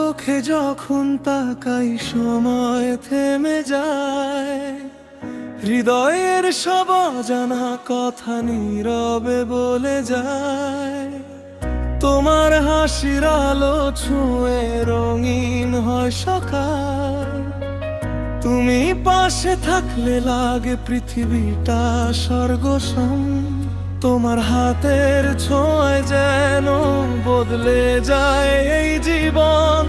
চোখে যখন তাকাই সময় থেমে যায়, হৃদয়ের সব অজানা কথা নীরবে বলে যায়। তোমার হাসির আলো ছুঁয়ে রঙিন হয় সকাল, তুমি পাশে থাকলে লাগে পৃথিবীটা স্বর্গসম। তোমার হাতের ছোঁয়ায় যেন বদলে যায় এই জীবন।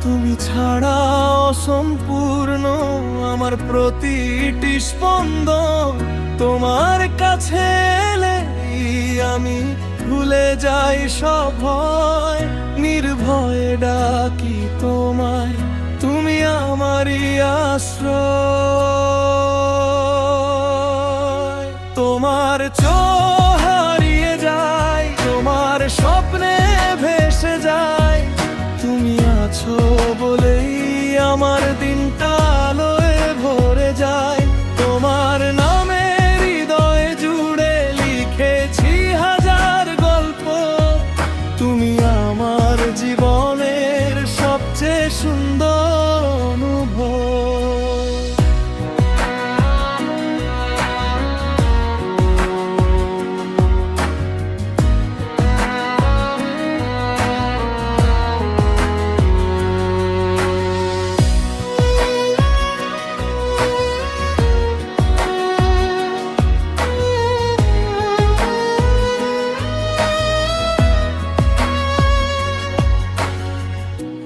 তুমি ছাড়া অসম্পূর্ণ আমার প্রতিটি স্পন্দন। তোমার কাছে এলেই আমি ভুলে যাই সব ভয়, নির্ভয়ে ডাকি তোমায়, তুমি আমারই আশ্রয়। তোমার চোখ হারিয়ে যায়, তোমার স্বপ্নে ভেসে যায়, তুমি আছো বলেই আমার দিনটা আলোয় ভরে যায়। তোমার নামে হৃদয় জুড়ে লিখেছি হাজার গল্প, তুমি আমার জীবনের সবচেয়ে সুন্দর অনুভব।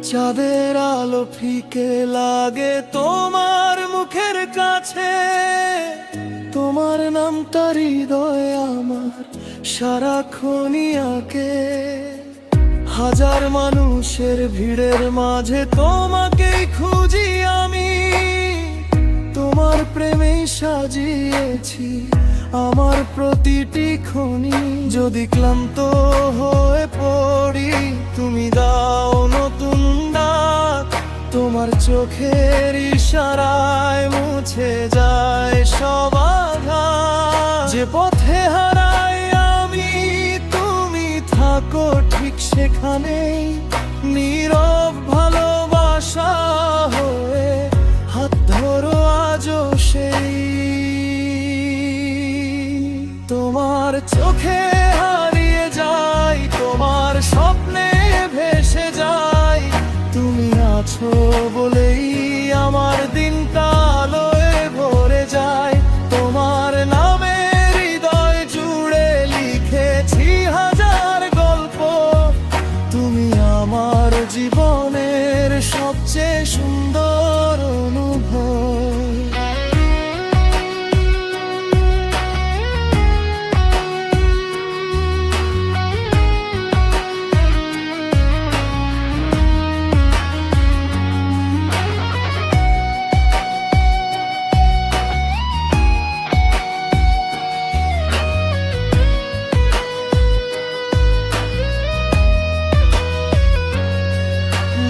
চাঁদের আলো ফিকে লাগে তোমার মুখের কাছে, তোমার নামটা হৃদয়ে আমার সারাক্ষণই আঁকে। হাজার মানুষের ভিড়ের মাঝে তোমাকেই খুঁজি আমি, তোমার প্রেমেই সাজিয়েছি আমার প্রতিটি ক্ষণি। যদি ক্লান্ত হয়ে পড়ি তুমি দাও নতুন ডাক, তোমার চোখের ইশারায় মুছে যায় সব আঘাত। যে পথে হারাই আমি তুমি থাকো ঠিক সেখানেই, নীরব ভালোবাসা হয়ে হাত ধরো আজও সেই। তোমার চোখে হারিয়ে যাই, তোমার স্বপ্নে ভেসে যাই, তুমি আছো বলেই আমার দিনটা আলোয় ভরে যায়। তোমার নামে হৃদয় জুড়ে লিখেছি হাজার গল্প, তুমি আমার জীবনের সবচেয়ে সুন্দর অনুভব।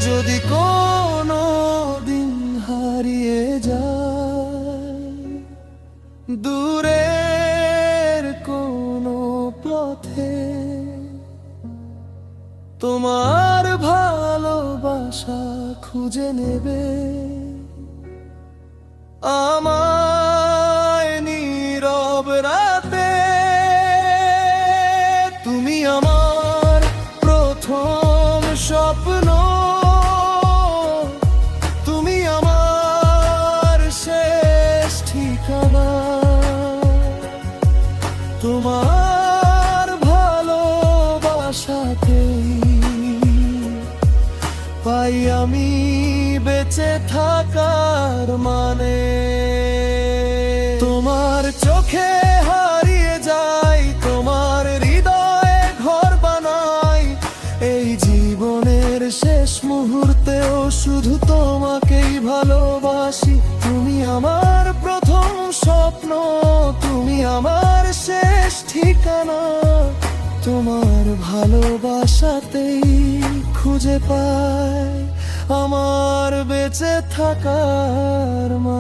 যদি কোনো দিন হারিয়ে যায় দূরের কোনো পথে, তোমার ভালোবাসা খুঁজে নেবে আমায় নীরব রাতে। তুমি আমার প্রথম স্বপ্ন, তুমি আমার শেষ ঠিকানা। তোমার ভালোবাসাতেই পাই আমি বেঁচে থাকার মানে। তোমার চোখে হারিয়ে যাই, তোমার হৃদয়ে ঘর বানাই, এই জীবনের শেষ মুহূর্তেও শুধু তোমাকেই ভালোবাসি। তুমি আমার প্রথম স্বপ্ন, তুমি আমার শেষ ঠিকানা। তোমার ভালোবাসাতেই খুঁজে পাই আমার বেঁচে থাকার মানে।